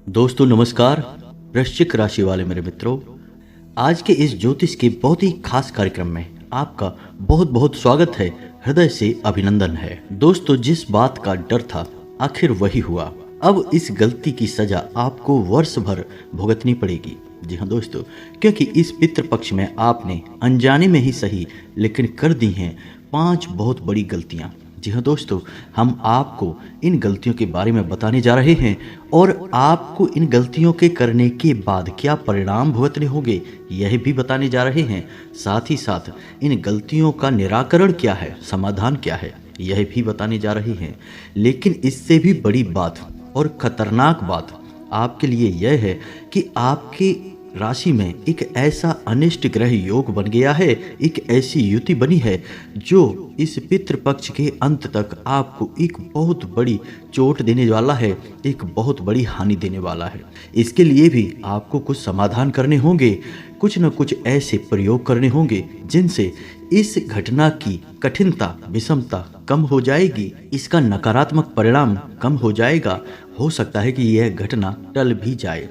दोस्तों नमस्कार। वृश्चिक राशि वाले मेरे मित्रों, आज के इस ज्योतिष के बहुत ही खास कार्यक्रम में आपका बहुत बहुत स्वागत है। हृदय से अभिनंदन है। दोस्तों, जिस बात का डर था आखिर वही हुआ। अब इस गलती की सजा आपको वर्ष भर भुगतनी पड़ेगी। जी हाँ दोस्तों, क्योंकि इस पितृपक्ष में आपने अनजाने में ही सही लेकिन कर दी हैं 5 बहुत बड़ी गलतियां। जी हाँ दोस्तों, हम आपको इन गलतियों के बारे में बताने जा रहे हैं और आपको इन गलतियों के करने के बाद क्या परिणाम भुगतने होंगे यह भी बताने जा रहे हैं। साथ ही साथ इन गलतियों का निराकरण क्या है, समाधान क्या है, यह भी बताने जा रहे हैं। लेकिन इससे भी बड़ी बात और खतरनाक बात आपके लिए यह है कि आपके राशि में एक ऐसा अनिष्ट ग्रह योग बन गया है, एक ऐसी युति बनी है जो इस पितृपक्ष के अंत तक आपको एक बहुत बड़ी चोट देने वाला है, एक बहुत बड़ी हानि देने वाला है। इसके लिए भी आपको कुछ समाधान करने होंगे, कुछ न कुछ ऐसे प्रयोग करने होंगे जिनसे इस घटना की कठिनता, विषमता कम हो जाएगी, इसका नकारात्मक परिणाम कम हो जाएगा। हो सकता है कि यह घटना टल भी जाए।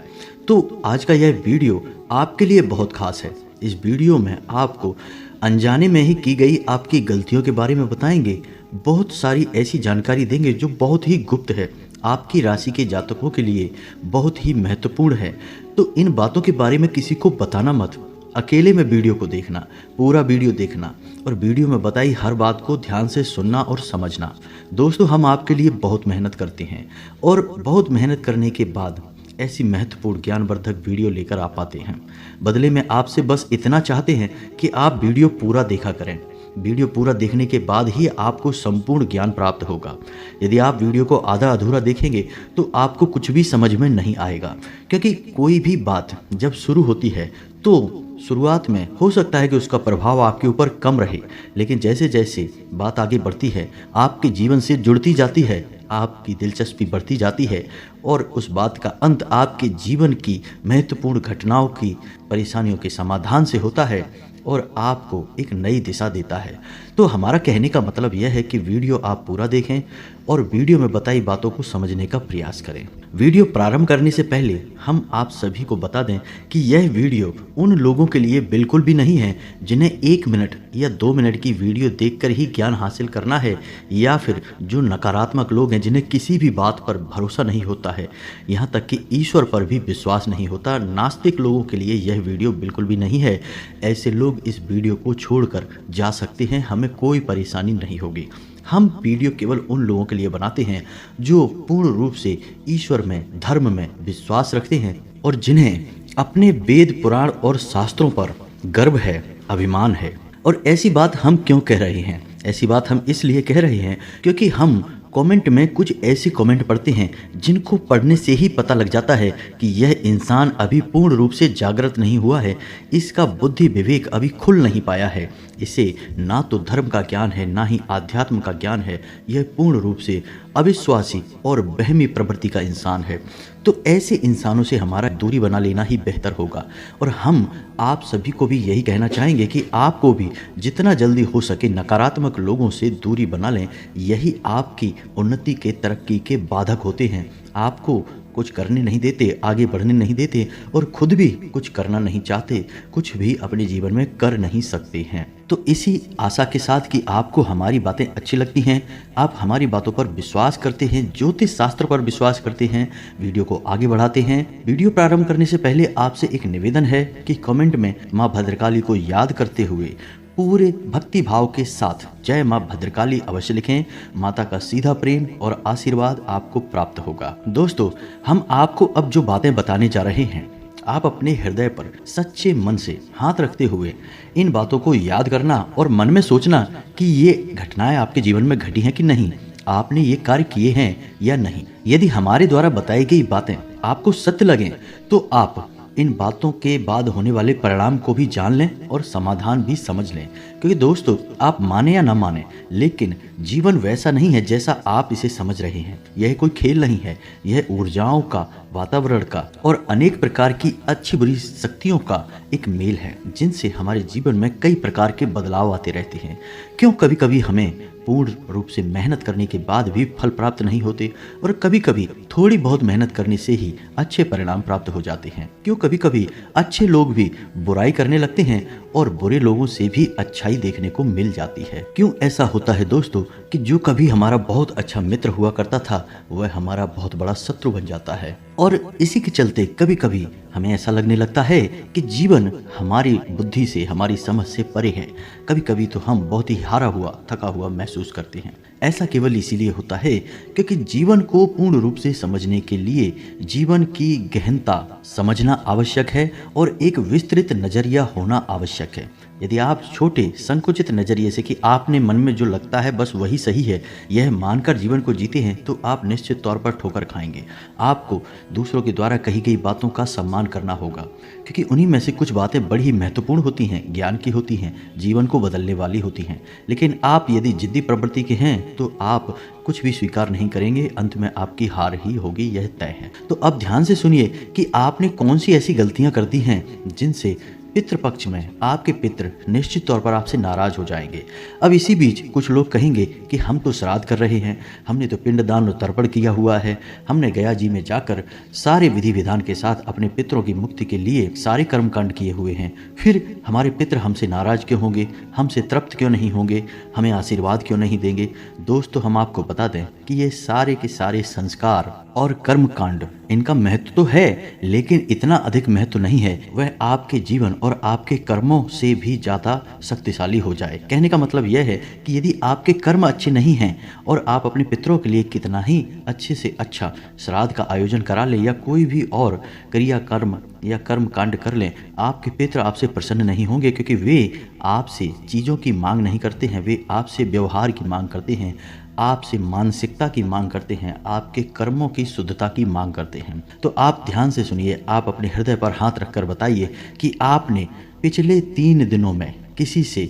तो आज का यह वीडियो आपके लिए बहुत खास है। इस वीडियो में आपको अनजाने में ही की गई आपकी गलतियों के बारे में बताएंगे। बहुत सारी ऐसी जानकारी देंगे जो बहुत ही गुप्त है, आपकी राशि के जातकों के लिए बहुत ही महत्वपूर्ण है। तो इन बातों के बारे में किसी को बताना मत। अकेले में वीडियो को देखना, पूरा वीडियो देखना और वीडियो में बताई हर बात को ध्यान से सुनना और समझना। दोस्तों, हम आपके लिए बहुत मेहनत करते हैं और बहुत मेहनत करने के बाद ऐसी महत्वपूर्ण ज्ञानवर्धक वीडियो लेकर आ पाते हैं। बदले में आपसे बस इतना चाहते हैं कि आप वीडियो पूरा देखा करें। वीडियो पूरा देखने के बाद ही आपको संपूर्ण ज्ञान प्राप्त होगा। यदि आप वीडियो को आधा अधूरा देखेंगे तो आपको कुछ भी समझ में नहीं आएगा, क्योंकि कोई भी बात जब शुरू होती है तो शुरुआत में हो सकता है कि उसका प्रभाव आपके ऊपर कम रहे, लेकिन जैसे जैसे बात आगे बढ़ती है, आपके जीवन से जुड़ती जाती है, आपकी दिलचस्पी बढ़ती जाती है और उस बात का अंत आपके जीवन की महत्वपूर्ण घटनाओं की परेशानियों के समाधान से होता है और आपको एक नई दिशा देता है। तो हमारा कहने का मतलब यह है कि वीडियो आप पूरा देखें और वीडियो में बताई बातों को समझने का प्रयास करें। वीडियो प्रारंभ करने से पहले हम आप सभी को बता दें कि यह वीडियो उन लोगों के लिए बिल्कुल भी नहीं है जिन्हें 1 मिनट या 2 मिनट की वीडियो देखकर ही ज्ञान हासिल करना है, या फिर जो नकारात्मक लोग हैं जिन्हें किसी भी बात पर भरोसा नहीं होता है, यहाँ तक कि ईश्वर पर भी विश्वास नहीं होता। नास्तिक लोगों के लिए यह वीडियो बिल्कुल भी नहीं है। ऐसे लोग इस वीडियो को छोड़कर जा सकते हैं, हमें कोई परेशानी नहीं होगी। हम वीडियो केवल उन लोगों के लिए बनाते हैं जो पूर्ण रूप से ईश्वर में, धर्म में विश्वास रखते हैं और जिन्हें अपने वेद, पुराण और शास्त्रों पर गर्व है, अभिमान है। और ऐसी बात हम क्यों कह रहे हैं? ऐसी बात हम इसलिए कह रहे हैं क्योंकि हम कमेंट में कुछ ऐसे कमेंट पढ़ते हैं जिनको पढ़ने से ही पता लग जाता है कि यह इंसान अभी पूर्ण रूप से जागृत नहीं हुआ है, इसका बुद्धि विवेक अभी खुल नहीं पाया है, इसे ना तो धर्म का ज्ञान है ना ही आध्यात्म का ज्ञान है, यह पूर्ण रूप से अविश्वासी और वहमी प्रवृत्ति का इंसान है। तो ऐसे इंसानों से हमारा दूरी बना लेना ही बेहतर होगा। और हम आप सभी को भी यही कहना चाहेंगे कि आपको भी जितना जल्दी हो सके नकारात्मक लोगों से दूरी बना लें। यही आपकी उन्नति के, तरक्की के बाधक होते हैं, आपको कुछ करने नहीं देते, आगे बढ़ने नहीं देते और खुद भी कुछ करना नहीं चाहते, कुछ भी अपने जीवन में कर नहीं सकते हैं। तो इसी आशा के साथ कि आपको हमारी बातें अच्छी लगती हैं, आप हमारी बातों पर विश्वास करते हैं, ज्योतिष शास्त्र पर विश्वास करते हैं, वीडियो को आगे बढ़ाते हैं। वीडियो प्रारंभ करने से पहले आपसे एक निवेदन है कि कमेंट में माँ भद्रकाली को याद करते हुए पूरे भक्ति भाव के साथ जय माँ भद्रकाली अवश्य लिखें। माता का सीधा प्रेम और आशीर्वाद आपको प्राप्त होगा। दोस्तों, हम आपको अब जो बातें बताने जा रहे हैं, आप अपने हृदय पर सच्चे मन से हाथ रखते हुए इन बातों को याद करना और मन में सोचना कि ये घटनाएं आपके जीवन में घटी हैं कि नहीं, आपने ये कार्य किए हैं या नहीं। यदि हमारे द्वारा बताई गई बातें आपको सत्य लगें तो आप इन बातों के बाद होने वाले परिणाम को भी जान लें और समाधान भी समझ लें। क्योंकि दोस्तों, आप माने या ना माने, लेकिन जीवन वैसा नहीं है जैसा आप इसे समझ रहे हैं। यह कोई खेल नहीं है, यह ऊर्जाओं का, वातावरण का और अनेक प्रकार की अच्छी बुरी शक्तियों का एक मेल है, जिनसे हमारे जीवन में कई प्रकार के बदलाव आते रहते हैं। क्यों कभी कभी हमें पूर्ण रूप से मेहनत करने के बाद भी फल प्राप्त नहीं होते और कभी कभी थोड़ी बहुत मेहनत करने से ही अच्छे परिणाम प्राप्त हो जाते हैं। क्यों कभी कभी अच्छे लोग भी बुराई करने लगते हैं और बुरे लोगों से भी अच्छाई देखने को मिल जाती है। क्यों ऐसा होता है दोस्तों कि जो कभी हमारा बहुत अच्छा मित्र हुआ करता था वह हमारा बहुत बड़ा शत्रु बन जाता है। और इसी के चलते कभी कभी हमें ऐसा लगने लगता है कि जीवन हमारी बुद्धि से, हमारी समझ से परे है। कभी कभी तो हम बहुत ही हारा हुआ, थका हुआ महसूस करते हैं। ऐसा केवल इसीलिए होता है क्योंकि जीवन को पूर्ण रूप से समझने के लिए जीवन की गहनता समझना आवश्यक है और एक विस्तृत नजरिया होना आवश्यक है। यदि आप छोटे संकुचित नजरिए से कि आपने मन में जो लगता है बस वही सही है, यह मानकर जीवन को जीते हैं तो आप निश्चित तौर पर ठोकर खाएंगे। आपको दूसरों के द्वारा कही गई बातों का सम्मान करना होगा क्योंकि उन्हीं में से कुछ बातें बड़ी ही महत्वपूर्ण होती हैं, ज्ञान की होती हैं, जीवन को बदलने वाली होती हैं। लेकिन आप यदि जिद्दी प्रवृत्ति के हैं तो आप कुछ भी स्वीकार नहीं करेंगे, अंत में आपकी हार ही होगी, यह तय है। तो अब ध्यान से सुनिए कि आपने कौन सी ऐसी गलतियां कर दी हैं जिनसे पितृपक्ष में आपके पितृ निश्चित तौर पर आपसे नाराज हो जाएंगे। अब इसी बीच कुछ लोग कहेंगे कि हम तो श्राद्ध कर रहे हैं, हमने तो पिंडदान और तर्पण किया हुआ है, हमने गया जी में जाकर सारे विधि विधान के साथ अपने पितरों की मुक्ति के लिए सारे कर्मकांड किए हुए हैं, फिर हमारे पितृ हमसे नाराज क्यों होंगे, हमसे तृप्त क्यों नहीं होंगे, हमें आशीर्वाद क्यों नहीं देंगे। दोस्तों, हम आपको बता दें कि ये सारे के सारे संस्कार और कर्मकांड, इनका महत्व तो है लेकिन इतना अधिक महत्व नहीं है वह आपके जीवन और आपके कर्मों से भी ज्यादा शक्तिशाली हो जाए। कहने का मतलब यह है कि यदि आपके कर्म अच्छे नहीं हैं और आप अपने पितरों के लिए कितना ही अच्छे से अच्छा श्राद्ध का आयोजन करा लें या कोई भी और क्रिया कर्म या कर्म कांड कर लें, आपके पितृ आपसे प्रसन्न नहीं होंगे क्योंकि वे आपसे चीज़ों की मांग नहीं करते हैं, वे आपसे व्यवहार की मांग करते हैं, आपसे मानसिकता की मांग करते हैं, आपके कर्मों की शुद्धता की मांग करते हैं। तो आप ध्यान से सुनिए, आप अपने हृदय पर हाथ रखकर बताइए कि आपने पिछले 3 दिनों में किसी से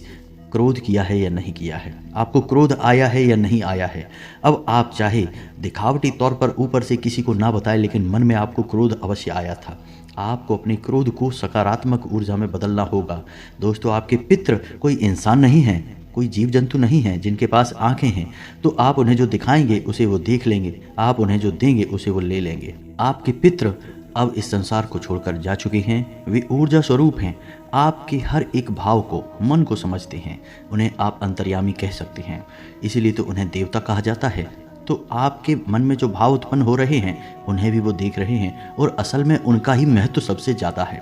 क्रोध किया है या नहीं किया है, आपको क्रोध आया है या नहीं आया है। अब आप चाहे दिखावटी तौर पर ऊपर से किसी को ना बताएं लेकिन मन में आपको क्रोध अवश्य आया था। आपको अपने क्रोध को सकारात्मक ऊर्जा में बदलना होगा। दोस्तों, आपके पितृ कोई इंसान नहीं है, कोई जीव जंतु नहीं है जिनके पास आंखें हैं, तो आप उन्हें जो दिखाएंगे उसे वो देख लेंगे, आप उन्हें जो देंगे उसे वो ले लेंगे। आपके पितृ अब इस संसार को छोड़कर जा चुके हैं, वे ऊर्जा स्वरूप हैं, आपके हर एक भाव को, मन को समझते हैं, उन्हें आप अंतर्यामी कह सकते हैं, इसीलिए तो उन्हें देवता कहा जाता है। तो आपके मन में जो भाव उत्पन्न हो रहे हैं उन्हें भी वो देख रहे हैं और असल में उनका ही महत्व सबसे ज़्यादा है।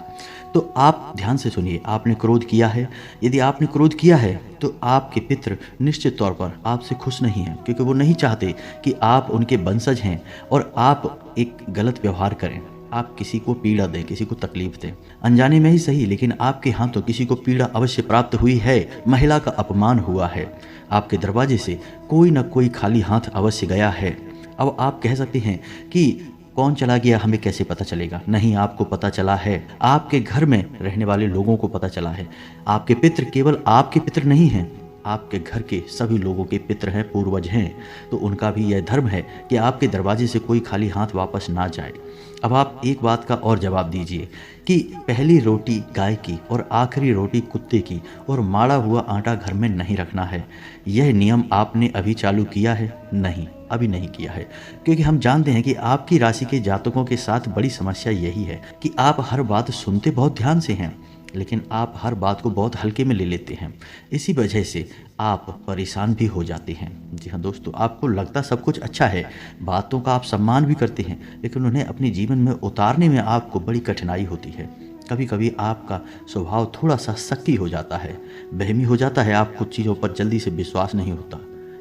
तो आप ध्यान से सुनिए, आपने क्रोध किया है, यदि आपने क्रोध किया है तो आपके पितृ निश्चित तौर पर आपसे खुश नहीं हैं क्योंकि वो नहीं चाहते कि आप उनके वंशज हैं और आप एक गलत व्यवहार करें, आप किसी को पीड़ा दें, किसी को तकलीफ दें, अनजाने में ही सही लेकिन आपके हाथों किसी को पीड़ा अवश्य प्राप्त हुई है, महिला का अपमान हुआ है, आपके दरवाजे से कोई ना कोई खाली हाथ अवश्य गया है। अब आप कह सकते हैं कि कौन चला गया, हमें कैसे पता चलेगा? नहीं, आपको पता चला है, आपके घर में रहने वाले लोगों को पता चला है। आपके पितृ केवल आपके पितृ नहीं हैं, आपके घर के सभी लोगों के पितृ हैं, पूर्वज हैं, तो उनका भी यह धर्म है कि आपके दरवाजे से कोई खाली हाथ वापस ना जाए। अब आप एक बात का और जवाब दीजिए कि पहली रोटी गाय की और आखिरी रोटी कुत्ते की और माड़ा हुआ आटा घर में नहीं रखना है। यह नियम आपने अभी चालू किया है? नहीं, अभी नहीं किया है, क्योंकि हम जानते हैं कि आपकी राशि के जातकों के साथ बड़ी समस्या यही है कि आप हर बात सुनते बहुत ध्यान से हैं लेकिन आप हर बात को बहुत हल्के में ले लेते हैं। इसी वजह से आप परेशान भी हो जाते हैं। जी हाँ दोस्तों, आपको लगता सब कुछ अच्छा है, बातों का आप सम्मान भी करते हैं, लेकिन उन्हें अपने जीवन में उतारने में आपको बड़ी कठिनाई होती है। कभी कभी आपका स्वभाव थोड़ा सा शक्की हो जाता है, बहमी हो जाता है, आप कुछ चीज़ों पर जल्दी से विश्वास नहीं होता,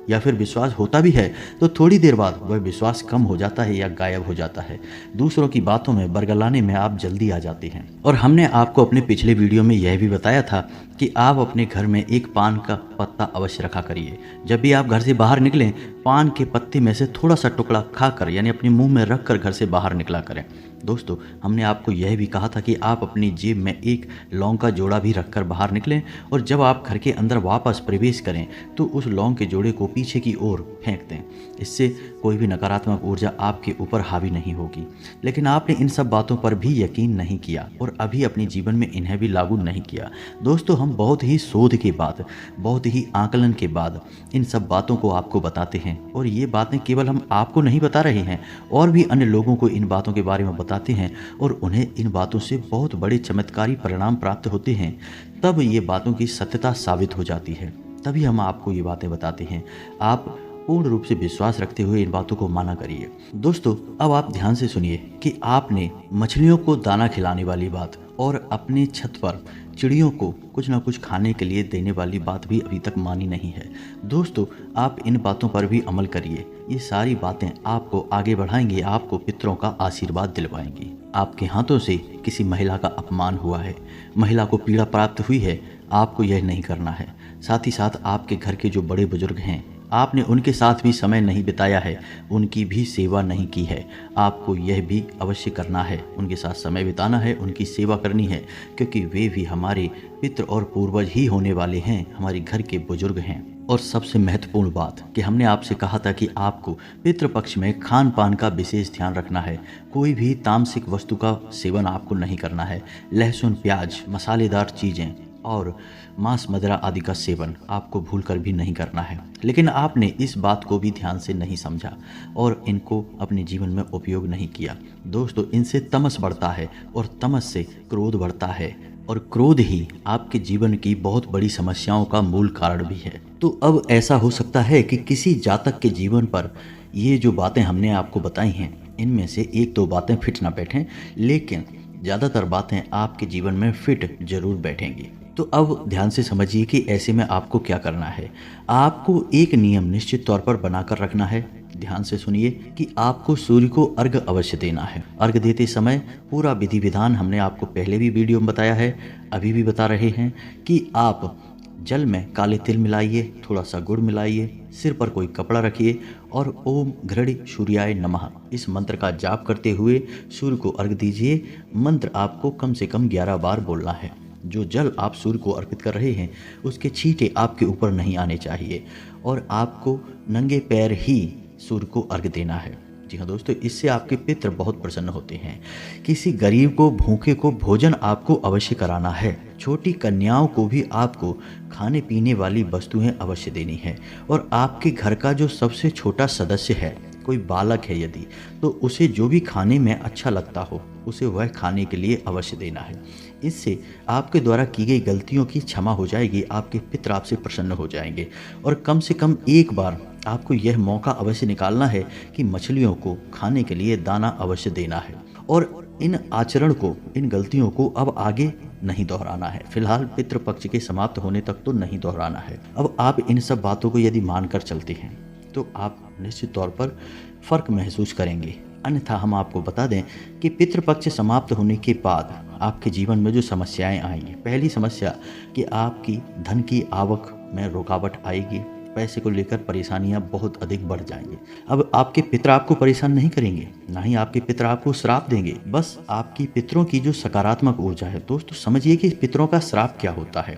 या फिर विश्वास होता भी है तो थोड़ी देर बाद वह विश्वास कम हो जाता है या गायब हो जाता है। दूसरों की बातों में बरगलाने में आप जल्दी आ जाते हैं। और हमने आपको अपने पिछले वीडियो में यह भी बताया था कि आप अपने घर में एक पान का पत्ता अवश्य रखा करिए। जब भी आप घर से बाहर निकलें, पान के पत्ते में से थोड़ा सा टुकड़ा खाकर यानी अपने मुंह में रखकर घर से बाहर निकला करें। दोस्तों, हमने आपको यह भी कहा था कि आप अपनी जेब में एक लौंग का जोड़ा भी रखकर बाहर निकलें और जब आप घर के अंदर वापस प्रवेश करें तो उस लौंग के जोड़े को पीछे की ओर फेंक दें। इससे कोई भी नकारात्मक ऊर्जा आपके ऊपर हावी नहीं होगी। लेकिन आपने इन सब बातों पर भी यकीन नहीं किया और अभी अपने जीवन में इन्हें भी लागू नहीं किया। दोस्तों, हम बहुत ही शोध के बाद, बहुत ही आकलन के बाद इन सब बातों को आपको बताते हैं, और ये बातें केवल हम आपको नहीं बता रहे हैं, और भी अन्य लोगों को इन बातों के बारे में बताते हैं, और उन्हें इन बातों से बहुत बड़े चमत्कारी परिणाम प्राप्त होते हैं। तब ये बातों की सत्यता साबित हो जाती है, तभी हम आपको ये बातें बताते हैं। आप पूर्ण रूप से विश्वास रखते हुए इन बातों को माना करिए। दोस्तों, अब आप ध्यान से सुनिए कि आपने मछलियों को दाना खिलाने वाली बात और अपने छत पर चिड़ियों को कुछ ना कुछ खाने के लिए देने वाली बात भी अभी तक मानी नहीं है। दोस्तों, आप इन बातों पर भी अमल करिए। ये सारी बातें आपको आगे बढ़ाएंगे, आपको पितरों का आशीर्वाद दिलवाएंगी। आपके हाथों से किसी महिला का अपमान हुआ है, महिला को पीड़ा प्राप्त हुई है, आपको यह नहीं करना है। साथ ही साथ आपके घर के जो बड़े बुजुर्ग हैं, आपने उनके साथ भी समय नहीं बिताया है, उनकी भी सेवा नहीं की है। आपको यह भी अवश्य करना है, उनके साथ समय बिताना है, उनकी सेवा करनी है, क्योंकि वे भी हमारे पितृ और पूर्वज ही होने वाले हैं, हमारे घर के बुजुर्ग हैं। और सबसे महत्वपूर्ण बात कि हमने आपसे कहा था कि आपको पितृपक्ष में खान पान का विशेष ध्यान रखना है। कोई भी तामसिक वस्तु का सेवन आपको नहीं करना है। लहसुन, प्याज, मसालेदार चीज़ें और मांस, मदिरा आदि का सेवन आपको भूलकर भी नहीं करना है। लेकिन आपने इस बात को भी ध्यान से नहीं समझा और इनको अपने जीवन में उपयोग नहीं किया। दोस्तों, इनसे तमस बढ़ता है और तमस से क्रोध बढ़ता है, और क्रोध ही आपके जीवन की बहुत बड़ी समस्याओं का मूल कारण भी है। तो अब ऐसा हो सकता है कि किसी जातक के जीवन पर ये जो बातें हमने आपको बताई हैं, इनमें से एक दो बातें फिट ना बैठें, लेकिन ज़्यादातर बातें आपके जीवन में फिट जरूर बैठेंगी। तो अब ध्यान से समझिए कि ऐसे में आपको क्या करना है। आपको एक नियम निश्चित तौर पर बनाकर रखना है। ध्यान से सुनिए कि आपको सूर्य को अर्घ्य अवश्य देना है। अर्घ्य देते समय पूरा विधि विधान हमने आपको पहले भी वीडियो में बताया है, अभी भी बता रहे हैं कि आप जल में काले तिल मिलाइए, थोड़ा सा गुड़ मिलाइए, सिर पर कोई कपड़ा रखिए और ओम घृणी सूर्याय नमः इस मंत्र का जाप करते हुए सूर्य को अर्घ्य दीजिए। मंत्र आपको कम से कम 11 बार बोलना है। जो जल आप सूर्य को अर्पित कर रहे हैं, उसके छींटे आपके ऊपर नहीं आने चाहिए, और आपको नंगे पैर ही सूर्य को अर्घ्य देना है। जी हाँ दोस्तों, इससे आपके पितृ बहुत प्रसन्न होते हैं। किसी गरीब को, भूखे को भोजन आपको अवश्य कराना है। छोटी कन्याओं को भी आपको खाने पीने वाली वस्तुएं अवश्य देनी है, और आपके घर का जो सबसे छोटा सदस्य है, कोई बालक है यदि, तो उसे जो भी खाने में अच्छा लगता हो उसे वह खाने के लिए अवश्य देना है। इससे आपके द्वारा की गई गलतियों की क्षमा हो जाएगी, आपके पितृ आपसे प्रसन्न हो जाएंगे। और कम से कम एक बार आपको यह मौका अवश्य निकालना है कि मछलियों को खाने के लिए दाना अवश्य देना है, और इन आचरण को, इन गलतियों को अब आगे नहीं दोहराना है। फिलहाल पितृपक्ष के समाप्त होने तक तो नहीं दोहराना है। अब आप इन सब बातों को यदि मानकर चलते हैं तो आप निश्चित तौर पर फर्क महसूस करेंगे। अन्यथा हम आपको बता दें कि पितृपक्ष समाप्त होने के बाद आपके जीवन में जो समस्याएं आएंगी, पहली समस्या कि आपकी धन की आवक में रुकावट आएगी, पैसे को लेकर परेशानियां बहुत अधिक बढ़ जाएंगी। अब आपके पितर आपको परेशान नहीं करेंगे, ना ही आपके पितर आपको श्राप देंगे, बस आपकी पितरों की जो सकारात्मक ऊर्जा है। दोस्तों समझिए कि पितरों का श्राप क्या होता है।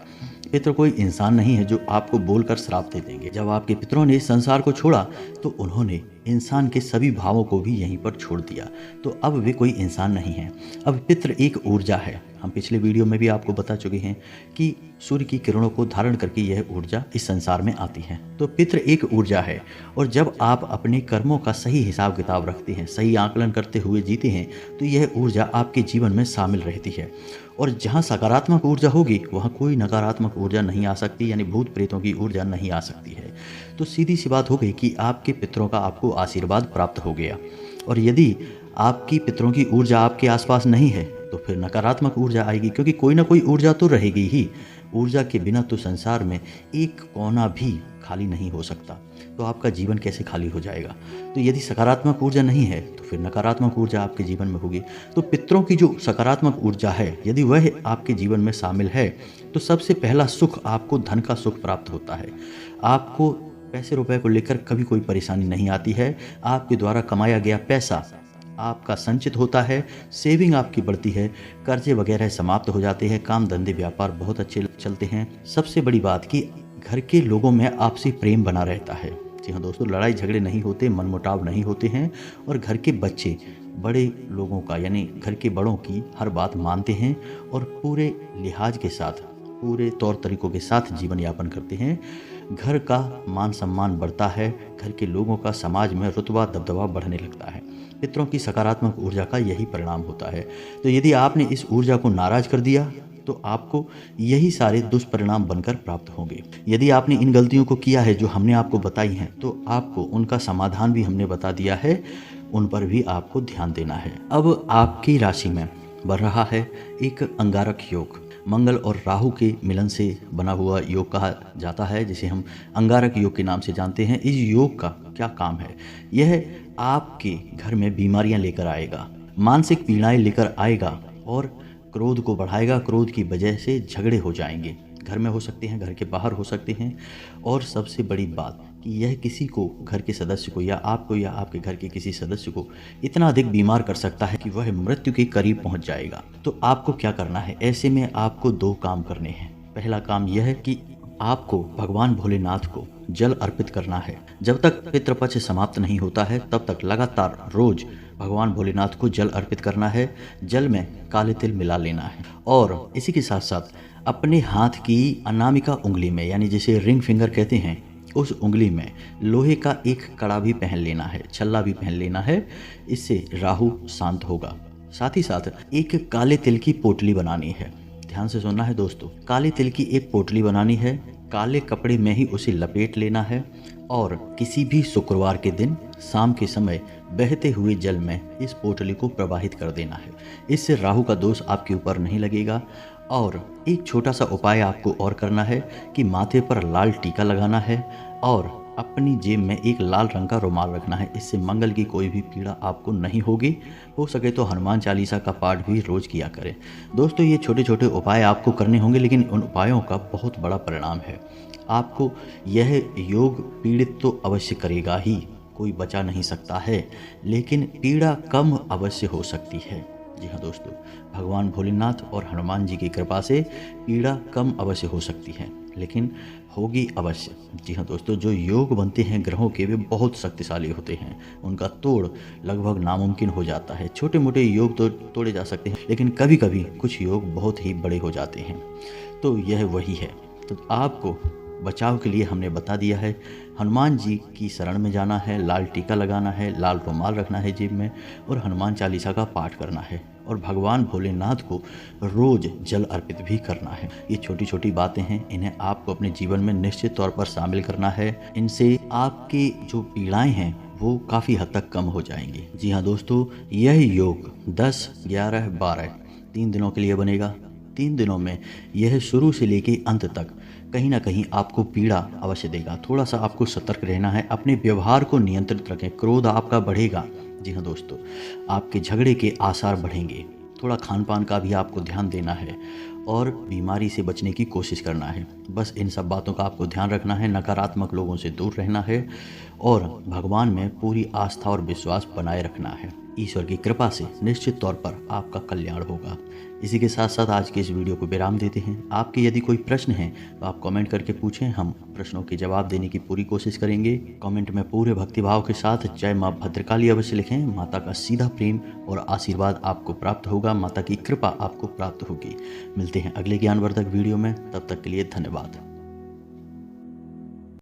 पितर कोई इंसान नहीं है जो आपको बोलकर श्राप दे देंगे। जब आपके पितरों ने इस संसार को छोड़ा तो उन्होंने इंसान के सभी भावों को भी यहीं पर छोड़ दिया, तो अब वे कोई इंसान नहीं है। अब पितृ एक ऊर्जा है। हम पिछले वीडियो में भी आपको बता चुके हैं कि सूर्य की किरणों को धारण करके यह ऊर्जा इस संसार में आती है। तो पितृ एक ऊर्जा है, और जब आप अपने कर्मों का सही हिसाब किताब रखते हैं, सही आकलन करते हुए जीते हैं, तो यह ऊर्जा आपके जीवन में शामिल रहती है। और जहाँ सकारात्मक ऊर्जा होगी वहाँ कोई नकारात्मक ऊर्जा नहीं आ सकती, यानी भूत प्रेतों की ऊर्जा नहीं आ सकती है। तो सीधी सी बात हो गई कि आपके पितरों का आपको आशीर्वाद प्राप्त हो गया। और यदि आपकी पितरों की ऊर्जा आपके आसपास नहीं है तो फिर नकारात्मक ऊर्जा आएगी, क्योंकि कोई ना कोई ऊर्जा तो रहेगी ही। ऊर्जा के बिना तो संसार में एक कोना भी खाली नहीं हो सकता, तो आपका जीवन कैसे खाली हो जाएगा। तो यदि सकारात्मक ऊर्जा नहीं है तो फिर नकारात्मक ऊर्जा आपके जीवन में होगी। तो पितरों की जो सकारात्मक ऊर्जा है, यदि वह आपके जीवन में शामिल है तो सबसे पहला सुख आपको धन का सुख प्राप्त होता है। आपको पैसे रुपए को लेकर कभी कोई परेशानी नहीं आती है। आपके द्वारा कमाया गया पैसा आपका संचित होता है, सेविंग आपकी बढ़ती है, कर्जे वगैरह समाप्त हो जाते हैं, काम धंधे व्यापार बहुत अच्छे चलते हैं। सबसे बड़ी बात कि घर के लोगों में आपसी प्रेम बना रहता है। जी हाँ दोस्तों, लड़ाई झगड़े नहीं होते, मनमुटाव नहीं होते हैं और घर के बच्चे बड़े लोगों का यानी घर के बड़ों की हर बात मानते हैं और पूरे लिहाज के साथ, पूरे तौर तरीकों के साथ जीवन यापन करते हैं। घर का मान सम्मान बढ़ता है, घर के लोगों का समाज में रुतबा दबदबा बढ़ने लगता है। पितरों की सकारात्मक ऊर्जा का यही परिणाम होता है। तो यदि आपने इस ऊर्जा को नाराज कर दिया तो आपको यही सारे दुष्परिणाम बनकर प्राप्त होंगे। यदि आपने इन गलतियों को किया है जो हमने आपको बताई हैं, तो आपको उनका समाधान भी हमने बता दिया है, उन पर भी आपको ध्यान देना है। अब आपकी राशि में बन रहा है एक अंगारक योग। मंगल और राहु के मिलन से बना हुआ योग कहा जाता है, जिसे हम अंगारक योग के नाम से जानते हैं। इस योग का क्या काम है? यह आपके घर में बीमारियां लेकर आएगा, मानसिक पीड़ाएं लेकर आएगा और क्रोध को बढ़ाएगा। क्रोध की वजह से झगड़े हो जाएंगे, घर में हो सकते हैं, घर के बाहर हो सकते हैं। और सबसे बड़ी बात कि यह किसी को, घर के सदस्य को या आपको या आपके घर के किसी सदस्य को इतना अधिक बीमार कर सकता है कि वह मृत्यु के करीब पहुंच जाएगा। तो आपको क्या करना है? ऐसे में आपको 2 काम करने हैं। पहला काम यह है कि आपको भगवान भोलेनाथ को जल अर्पित करना है। जब तक पितृपक्ष समाप्त नहीं होता है तब तक लगातार रोज भगवान भोलेनाथ को जल अर्पित करना है। जल में काले तिल मिला लेना है और इसी के साथ साथ अपने हाथ की अनामिका उंगली में, यानी जिसे रिंग फिंगर कहते हैं, उस उंगली में लोहे का एक कड़ा भी पहन लेना है, छल्ला भी पहन लेना है। इससे राहु शांत होगा। साथ ही साथ एक काले तिल की पोटली बनानी है। ध्यान से सुनना है दोस्तों, काले तिल की एक पोटली बनानी है। काले कपड़े में ही उसे लपेट लेना है और किसी भी शुक्रवार के दिन शाम के समय बहते हुए जल में इस पोटली को प्रवाहित कर देना है। इससे राहु का दोष आपके ऊपर नहीं लगेगा। और एक छोटा सा उपाय आपको और करना है कि माथे पर लाल टीका लगाना है और अपनी जेब में एक लाल रंग का रुमाल रखना है। इससे मंगल की कोई भी पीड़ा आपको नहीं होगी। हो सके तो हनुमान चालीसा का पाठ भी रोज किया करें। दोस्तों, ये छोटे छोटे उपाय आपको करने होंगे, लेकिन उन उपायों का बहुत बड़ा परिणाम है। आपको यह योग पीड़ित तो अवश्य करेगा ही, कोई बचा नहीं सकता है, लेकिन पीड़ा कम अवश्य हो सकती है। जी हाँ दोस्तों, भगवान भोलेनाथ और हनुमान जी की कृपा से पीड़ा कम अवश्य हो सकती है, लेकिन होगी अवश्य। जी हाँ दोस्तों, जो योग बनते हैं ग्रहों के, वे बहुत शक्तिशाली होते हैं। उनका तोड़ लगभग नामुमकिन हो जाता है। छोटे मोटे योग तो तोड़े जा सकते हैं, लेकिन कभी कभी कुछ योग बहुत ही बड़े हो जाते हैं। तो यह वही है। तो आपको बचाव के लिए हमने बता दिया है, हनुमान जी की शरण में जाना है, लाल टीका लगाना है, लाल रुमाल रखना है जेब में और हनुमान चालीसा का पाठ करना है और भगवान भोलेनाथ को रोज जल अर्पित भी करना है। ये छोटी छोटी बातें हैं, इन्हें आपको अपने जीवन में निश्चित तौर पर शामिल करना है। इनसे आपकी जो पीड़ाएं हैं वो काफ़ी हद तक कम हो जाएंगी। जी हाँ दोस्तों, यह योग 10, 11, 12 3 दिनों के लिए बनेगा। 3 दिनों में यह शुरू से लेके अंत तक कहीं ना कहीं आपको पीड़ा अवश्य देगा। थोड़ा सा आपको सतर्क रहना है, अपने व्यवहार को नियंत्रित रखें। क्रोध आपका बढ़ेगा। जी हाँ दोस्तों, आपके झगड़े के आसार बढ़ेंगे। थोड़ा खान पान का भी आपको ध्यान देना है और बीमारी से बचने की कोशिश करना है। बस इन सब बातों का आपको ध्यान रखना है। नकारात्मक लोगों से दूर रहना है और भगवान में पूरी आस्था और विश्वास बनाए रखना है। ईश्वर की कृपा से निश्चित तौर पर आपका कल्याण होगा। इसी के साथ साथ आज के इस वीडियो को विराम देते हैं। आपके यदि कोई प्रश्न है तो आप कमेंट करके पूछें, हम प्रश्नों के जवाब देने की पूरी कोशिश करेंगे। कमेंट में पूरे भक्तिभाव के साथ जय माँ भद्रकाली अवश्य लिखें। माता का सीधा प्रेम और आशीर्वाद आपको प्राप्त होगा, माता की कृपा आपको प्राप्त होगी। मिलते हैं अगले ज्ञानवर्धक वीडियो में, तब तक के लिए धन्यवाद।